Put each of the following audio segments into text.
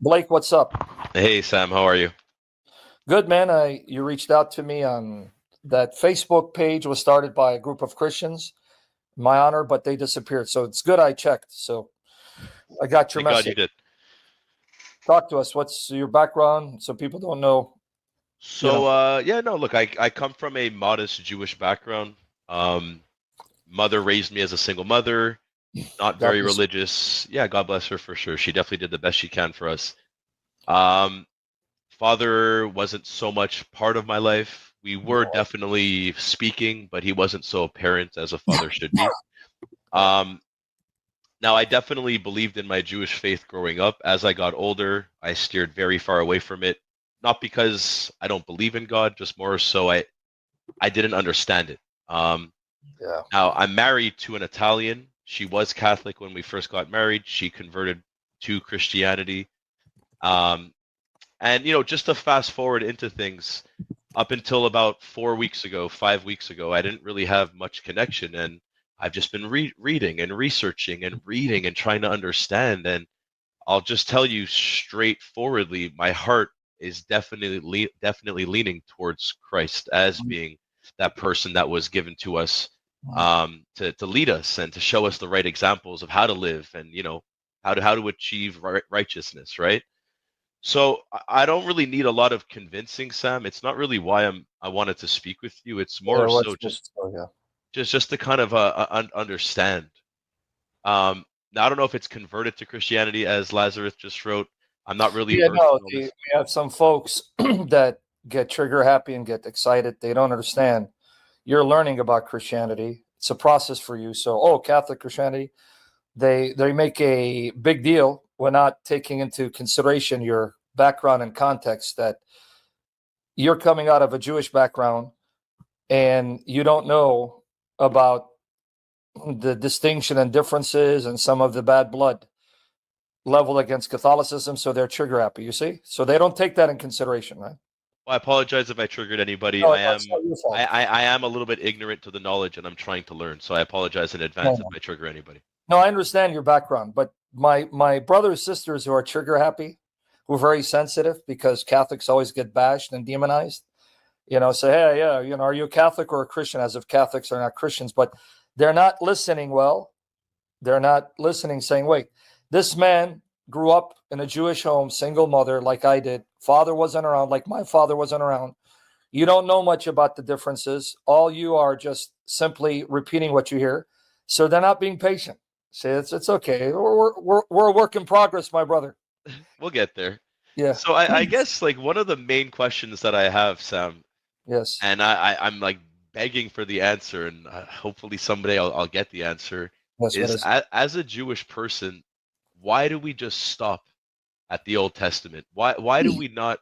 Blake, what's up? Hey Sam, how are you? Good, man. You reached out to me on that Facebook page was started by a group of Christians, in my honor, but they disappeared. So it's good I checked. So I got your Thank God you message. did. Talk to us. What's your background so people don't know, you So know? yeah, no, look, I come from a modest Jewish background. Um, Mother raised me as a single mother, not God very bless. religious. Yeah, God bless her for sure. She definitely did the best she can for us. Um, Father wasn't so much part of my life. We were No, definitely speaking, but he wasn't so apparent as a father should be. yeah. Um, Now, I definitely believed in my Jewish faith growing up. As I got older, I steered very far away from it. Not because I don't believe in God, just more so I didn't understand it. Um, Yeah. Now, I'm married to an Italian. She was Catholic when we first got married. She converted to Christianity. Um, and, just to fast forward into things, up until about 4 weeks ago, 5 weeks ago, I didn't really have much connection. And I've just been reading and researching and reading and trying to understand. And I'll just tell you straightforwardly, my heart is definitely leaning towards Christ as being that person that was given to us to lead us and to show us the right examples of how to live and how to achieve righteousness, right? So I don't really need a lot of convincing, Sam. It's not really why I wanted to speak with you. It's Yeah. more so Yeah. just to kind of understand. Now I don't know if it's converted to Christianity as Lazarus just wrote. I'm not really Yeah. versed No, in all we this. have some folks that get trigger happy and get excited. They don't understand. You're learning about Christianity. It's a process for you. So, oh, Catholic Christianity. They make a big deal when not taking into consideration your background and context that you're coming out of a Jewish background and you don't know about the distinction and differences and some of the bad blood level against Catholicism, so they're trigger happy, you see? So they don't take that in consideration, right? Well, I apologize if I triggered anybody. No, I no, it's am not your I, fault. I, I am a little bit ignorant to the knowledge and I'm trying to learn. So I apologize in No, advance if no. I trigger anybody. No, I understand your background, but my brothers sisters who are trigger happy, who are very sensitive because Catholics always get bashed and demonized, say, hey, yeah, are you a Catholic or a Christian? As if Catholics are not Christians, but they're not listening well. They're not listening, saying, wait, this man grew up in a Jewish home, single mother, like I did. Father wasn't around, like my father wasn't around. You don't know much about the differences. All you are just simply repeating what you hear. So they're not being patient. Say it's okay. We're a work in progress, my brother. We'll get there. Yeah. So I guess like one of the main questions that I have, Sam, Yes. and I'm like begging for the answer, and hopefully someday I'll get the answer, Yes. What is is it? as a Jewish person, why do we just stop at the Old Testament? Why do we not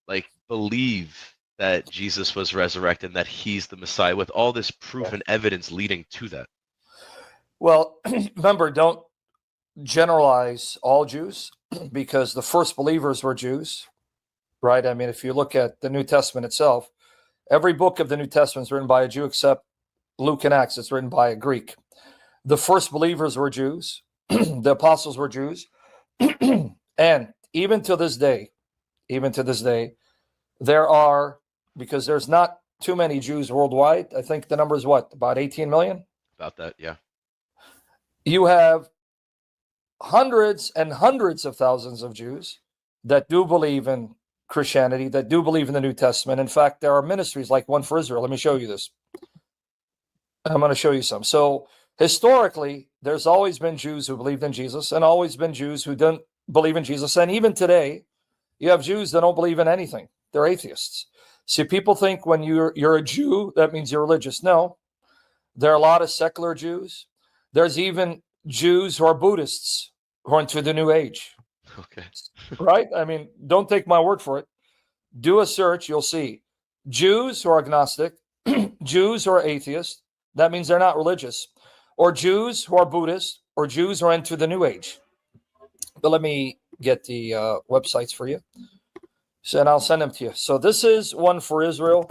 like believe that Jesus was resurrected and that he's the Messiah with all this proof and evidence leading to that? Well, remember, don't generalize all Jews because the first believers were Jews, right? I mean, if you look at the New Testament itself, every book of the New Testament is written by a Jew except Luke and Acts. It's written by a Greek. The first believers were Jews. The apostles were Jews. And even to this day, there are, because there's not too many Jews worldwide. I think the number is what, about 18 million? About that, yeah. You have hundreds and hundreds of thousands of Jews that do believe in Christianity, that do believe in the New Testament. In fact, there are ministries like One for Israel. Let me show you this. I'm going to show you some. So, historically, there's always been Jews who believed in Jesus and always been Jews who didn't believe in Jesus. And even today, you have Jews that don't believe in anything. They're atheists. See, people think when you're a Jew, that means you're religious. No, there are a lot of secular Jews. There's even Jews who are Buddhists who are into the New Age, Okay. right? I mean, don't take my word for it. Do a search, you'll see Jews who are agnostic, Jews who are atheists. That means they're not religious, or Jews who are Buddhist, or Jews who are into the New Age. But let me get the websites for you, so, and I'll send them to you. So this is One for Israel.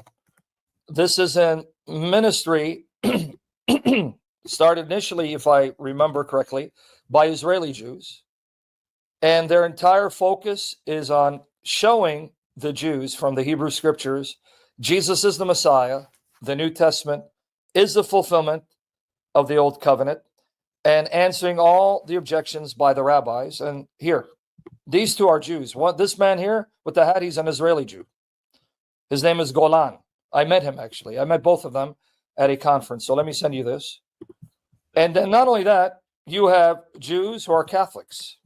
This is a ministry started initially, if I remember correctly, by Israeli Jews. And their entire focus is on showing the Jews from the Hebrew scriptures Jesus is the Messiah, the New Testament is the fulfillment of the Old Covenant, and answering all the objections by the rabbis. And here, these two are Jews. This man here with the hat, he's an Israeli Jew. His name is Golan. I met him, actually. I met both of them at a conference. So let me send you this. And then not only that, you have Jews who are Catholics.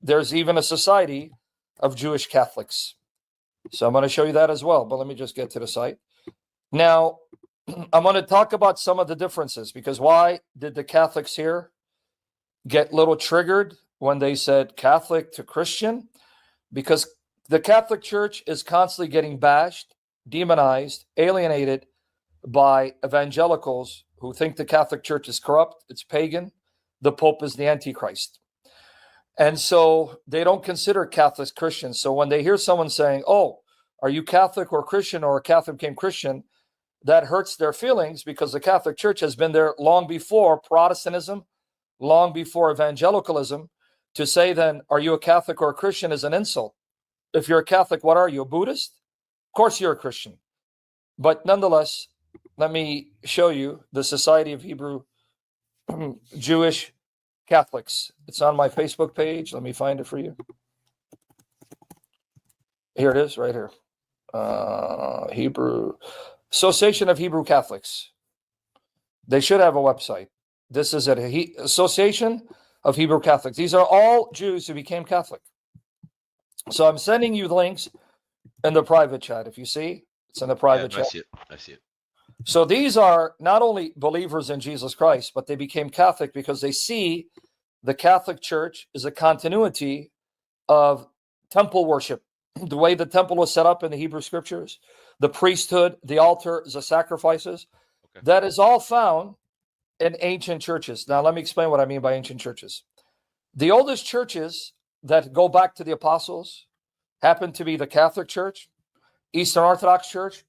There's even a society of Jewish Catholics. So I'm going to show you that as well. But let me just get to the site. Now, I'm going to talk about some of the differences, because why did the Catholics here get a little triggered when they said Catholic to Christian? Because the Catholic Church is constantly getting bashed, demonized, alienated by evangelicals who think the Catholic Church is corrupt, it's pagan, the Pope is the Antichrist. And so they don't consider Catholics Christians. So when they hear someone saying, oh, are you Catholic or Christian, or a Catholic became Christian, that hurts their feelings, because the Catholic Church has been there long before Protestantism, long before evangelicalism. To say then, are you a Catholic or a Christian, is an insult. If you're a Catholic, what are you, a Buddhist? Of course you're a Christian. But nonetheless, let me show you the Society of Hebrew Jewish Catholics. It's on my Facebook page. Let me find it for you. Here it is, right here. Hebrew Association of Hebrew Catholics. They should have a website. This is it. Association of Hebrew Catholics. These are all Jews who became Catholic. So I'm sending you the links in the private chat. If you see, it's in the private chat. I see it. So these are not only believers in Jesus Christ, but they became Catholic because they see the Catholic Church is a continuity of temple worship. The way the temple was set up in the Hebrew scriptures, the priesthood, the altar, the sacrifices, that is all found in ancient churches. Now, let me explain what I mean by ancient churches. The oldest churches that go back to the apostles happen to be the Catholic Church, Eastern Orthodox Church,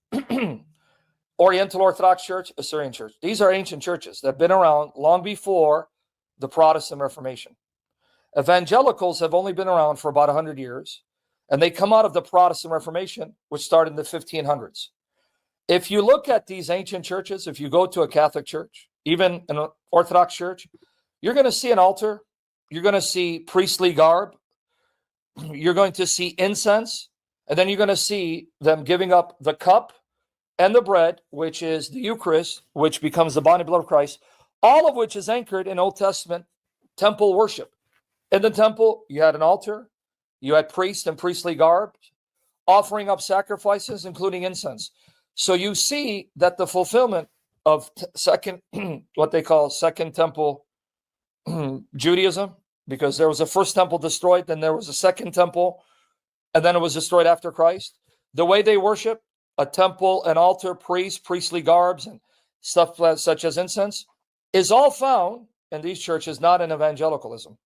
Oriental Orthodox Church, Assyrian Church. These are ancient churches that have been around long before the Protestant Reformation. Evangelicals have only been around for about 100 years, and they come out of the Protestant Reformation, which started in the 1500s. If you look at these ancient churches, if you go to a Catholic church, even an Orthodox church, you're going to see an altar, you're going to see priestly garb, you're going to see incense, and then you're going to see them giving up the cup and the bread, which is the Eucharist, which becomes the body and blood of Christ, all of which is anchored in Old Testament temple worship. In the temple, you had an altar, you had priests and priestly garb, offering up sacrifices, including incense. So you see that the fulfillment of what they call second temple Judaism, because there was a first temple destroyed, then there was a second temple, and then it was destroyed after Christ. The way they worship, a temple, an altar, priests, priestly garbs, and stuff such as incense, is all found in these churches, not in evangelicalism.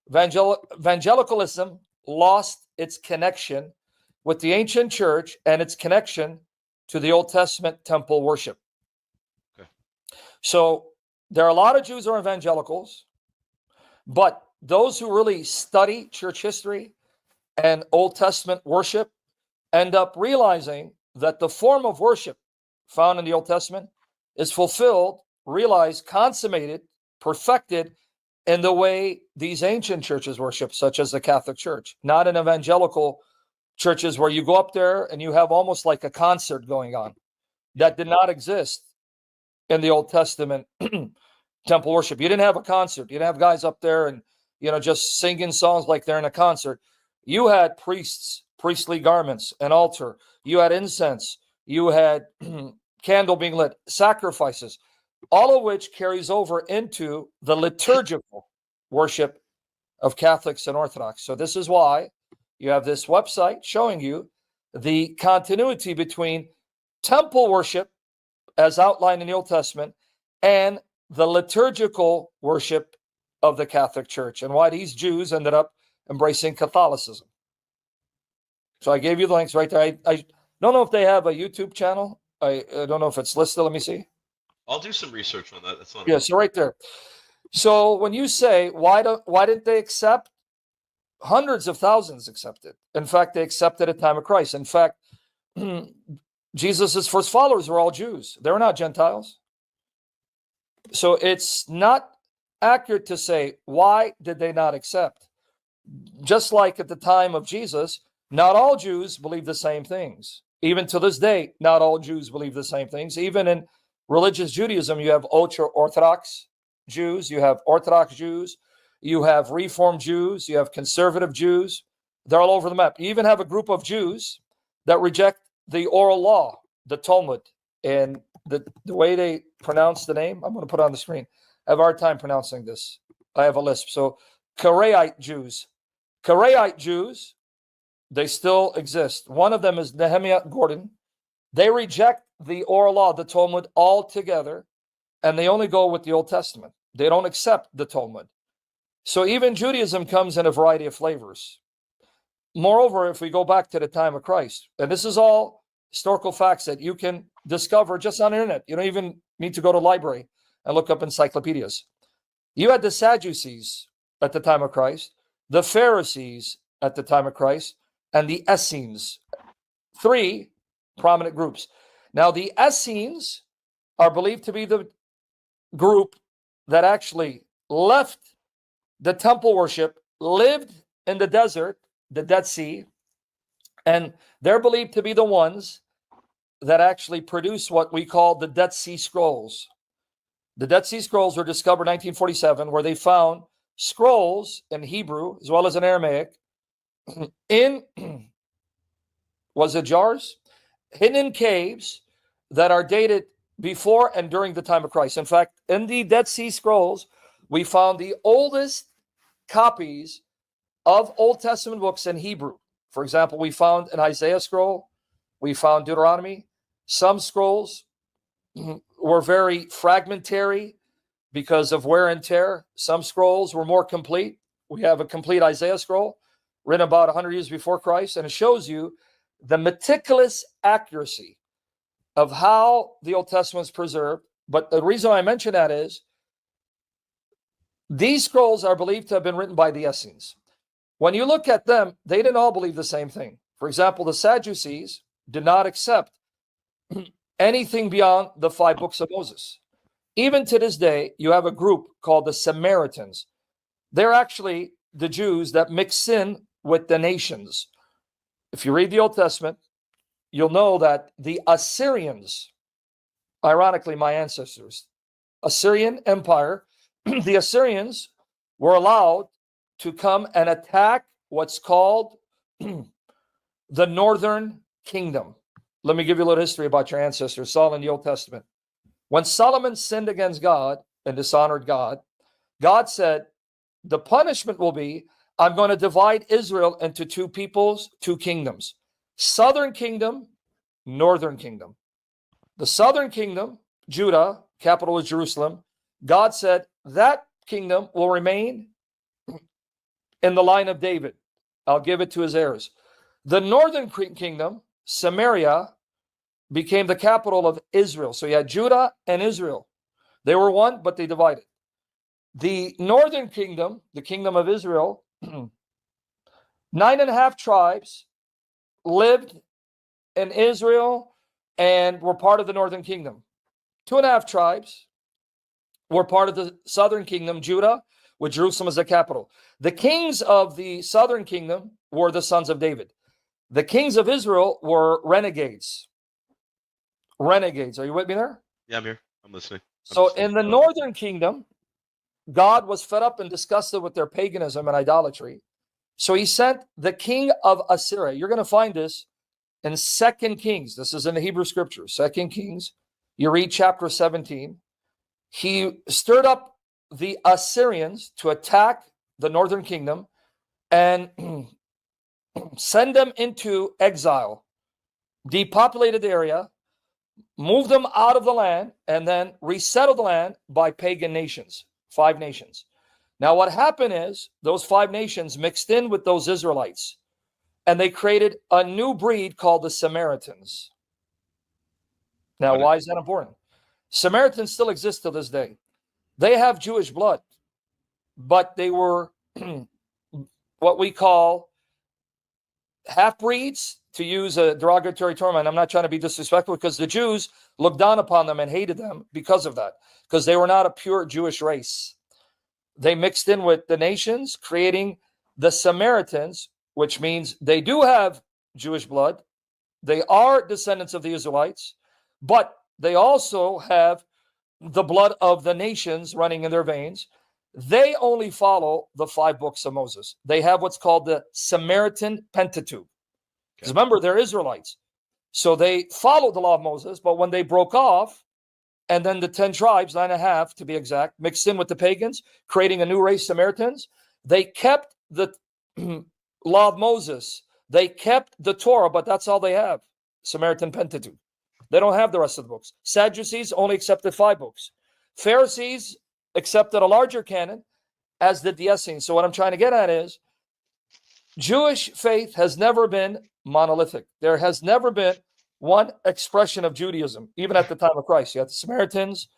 Evangelicalism lost its connection with the ancient church and its connection to the Old Testament temple worship. Okay. So there are a lot of Jews who are evangelicals, but those who really study church history and Old Testament worship end up realizing that the form of worship found in the Old Testament is fulfilled, realized, consummated, perfected in the way these ancient churches worship, such as the Catholic Church, not in evangelical churches where you go up there and you have almost like a concert going on. That did not exist in the Old Testament temple worship. You didn't have a concert. You didn't have guys up there and, just singing songs like they're in a concert. You had priests, priestly garments, an altar. You had incense. You had candle being lit, sacrifices, all of which carries over into the liturgical worship of Catholics and Orthodox. So this is why you have this website showing you the continuity between temple worship as outlined in the Old Testament and the liturgical worship of the Catholic Church, and why these Jews ended up embracing Catholicism. So I gave you the links right there. I don't know if they have a YouTube channel. I don't know if it's listed. Let me see. I'll do some research on that. That's not. Yeah, so right there. So when you say why didn't they accept hundreds of thousands accepted. In fact, they accepted at the time of Christ. In fact, Jesus's first followers were all Jews. They were not Gentiles. So it's not accurate to say, why did they not accept? Just like at the time of Jesus, not all Jews believe the same things. Even to this day, not all Jews believe the same things. Even in religious Judaism, you have ultra-Orthodox Jews, you have Orthodox Jews, you have Reform Jews, you have conservative Jews. They're all over the map. You even have a group of Jews that reject the oral law, the Talmud. And the way they pronounce the name, I'm going to put it on the screen. I have a hard time pronouncing this. I have a lisp. So Karaite Jews. Karaite Jews, they still exist. One of them is Nehemiah Gordon. They reject the oral law, the Talmud, altogether, and they only go with the Old Testament. They don't accept the Talmud. So even Judaism comes in a variety of flavors. Moreover, if we go back to the time of Christ, and this is all historical facts that you can discover just on the internet. You don't even need to go to a library and look up encyclopedias. You had the Sadducees at the time of Christ, the Pharisees at the time of Christ, and the Essenes. Three prominent groups. Now, the Essenes are believed to be the group that actually left the temple worship, lived in the desert, the Dead Sea, and they're believed to be the ones that actually produce what we call the Dead Sea Scrolls. The Dead Sea Scrolls were discovered in 1947, where they found scrolls in Hebrew as well as in Aramaic in, was it jars? Hidden in caves that are dated before and during the time of Christ. In fact, in the Dead Sea Scrolls, we found the oldest copies of Old Testament books in Hebrew. For example, we found an Isaiah scroll, we found Deuteronomy. Some scrolls were very fragmentary because of wear and tear. Some scrolls were more complete. We have a complete Isaiah scroll written about 100 years before Christ, and it shows you the meticulous accuracy of how the Old Testament is preserved. But the reason I mention that is these scrolls are believed to have been written by the Essenes. When you look at them, they didn't all believe the same thing. For example, the Sadducees did not accept anything beyond the 5 books of Moses. Even to this day, you have a group called the Samaritans. They're actually the Jews that mix in with the nations. If you read the Old Testament, you'll know that the Assyrians, ironically, my ancestors, Assyrian Empire, the Assyrians were allowed to come and attack what's called the Northern Kingdom. Let me give you a little history about your ancestors, Saul in the Old Testament. When Solomon sinned against God and dishonored God, God said, the punishment will be, I'm going to divide Israel into 2 peoples, 2 kingdoms. Southern kingdom, northern kingdom. The southern kingdom, Judah, capital is Jerusalem. God said that kingdom will remain in the line of David. I'll give it to his heirs. The northern kingdom, Samaria, became the capital of Israel. So you had Judah and Israel. They were one, but they divided. The northern kingdom, the kingdom of Israel, 9.5 tribes lived in Israel and were part of the northern kingdom. 2.5 tribes were part of the southern kingdom, Judah, with Jerusalem as the capital. The kings of the southern kingdom were the sons of David. The kings of Israel were renegades. Renegades. Are you with me there? Yeah, I'm here. I'm listening. So in the northern kingdom, God was fed up and disgusted with their paganism and idolatry. So he sent the king of Assyria. You're going to find this in 2 Kings. This is in the Hebrew scriptures. 2 Kings. You read chapter 17. He stirred up the Assyrians to attack the northern kingdom and send them into exile, depopulated the area, moved them out of the land, and then resettled the land by pagan nations, 5 nations. Now, what happened is those 5 nations mixed in with those Israelites, and they created a new breed called the Samaritans. Now, why is that important? Samaritans still exist to this day. They have Jewish blood, but they were what we call half-breeds, to use a derogatory term, and I'm not trying to be disrespectful, because the Jews looked down upon them and hated them because of that, because they were not a pure Jewish race. They mixed in with the nations, creating the Samaritans, which means they do have Jewish blood. They are descendants of the Israelites, but they also have the blood of the nations running in their veins. They only follow the 5 books of Moses. They have what's called the Samaritan Pentateuch. Because remember, they're Israelites. So they followed the law of Moses, but when they broke off, and then the 10 tribes, 9.5 to be exact, mixed in with the pagans, creating a new race, Samaritans, they kept the law of Moses. They kept the Torah, but that's all they have, Samaritan Pentateuch. They don't have the rest of the books. Sadducees only accepted 5 books. Pharisees accepted a larger canon, as did the Essenes. So what I'm trying to get at is, Jewish faith has never been monolithic. There has never been one expression of Judaism, even at the time of Christ. You had the Samaritans,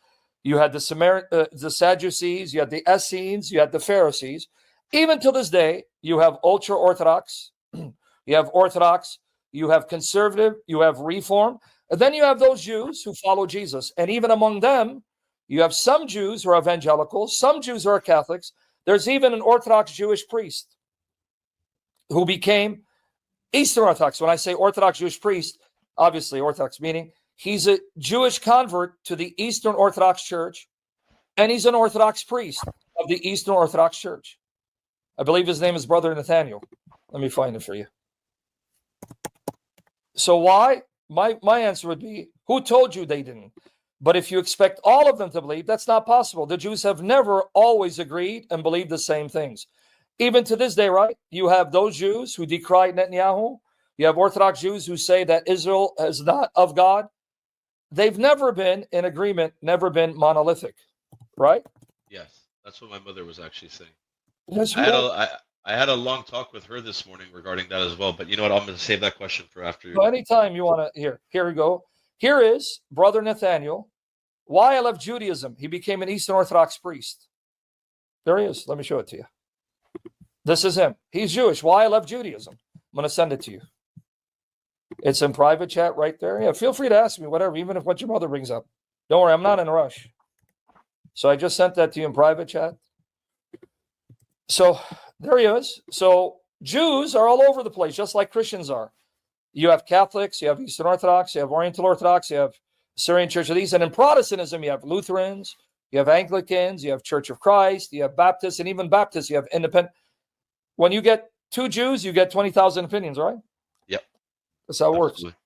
you had the Sadducees, you had the Essenes, you had the Pharisees. Even to this day, you have ultra-Orthodox, you have Orthodox, you have conservative, you have Reform, and then you have those Jews who follow Jesus. And even among them, you have some Jews who are evangelicals, some Jews who are Catholics. There's even an Orthodox Jewish priest who became Eastern Orthodox. When I say Orthodox Jewish priest, obviously Orthodox meaning he's a Jewish convert to the Eastern Orthodox Church, and he's an Orthodox priest of the Eastern Orthodox Church. I believe his name is Brother Nathaniel. Let me find it for you. So why? My answer would be, who told you they didn't? But if you expect all of them to believe, that's not possible. The Jews have never always agreed and believed the same things. Even to this day, right? You have those Jews who decry Netanyahu. You have Orthodox Jews who say that Israel is not of God. They've never been in agreement, never been monolithic, right? Yes, that's what my mother was actually saying. Yes, I had a long talk with her this morning regarding that as well. But you know what? I'm going to save that question for after. So anytime you want to, here we go. Here is Brother Nathaniel. Why I left Judaism. He became an Eastern Orthodox priest. There he is. Let me show it to you. This is him. He's Jewish. Why I left Judaism. I'm going to send it to you. It's in private chat right there. Yeah, feel free to ask me whatever, even if what your mother brings up. Don't worry, I'm not in a rush. So I just sent that to you in private chat. So there he is. So Jews are all over the place, just like Christians are. You have Catholics, you have Eastern Orthodox, you have Oriental Orthodox, you have Syrian Church of these. And in Protestantism, you have Lutherans, you have Anglicans, you have Church of Christ, you have Baptists, and even Baptists, you have independent. When you get 2 Jews, you get 20,000 opinions, right? Yep. That's how it works. Absolutely.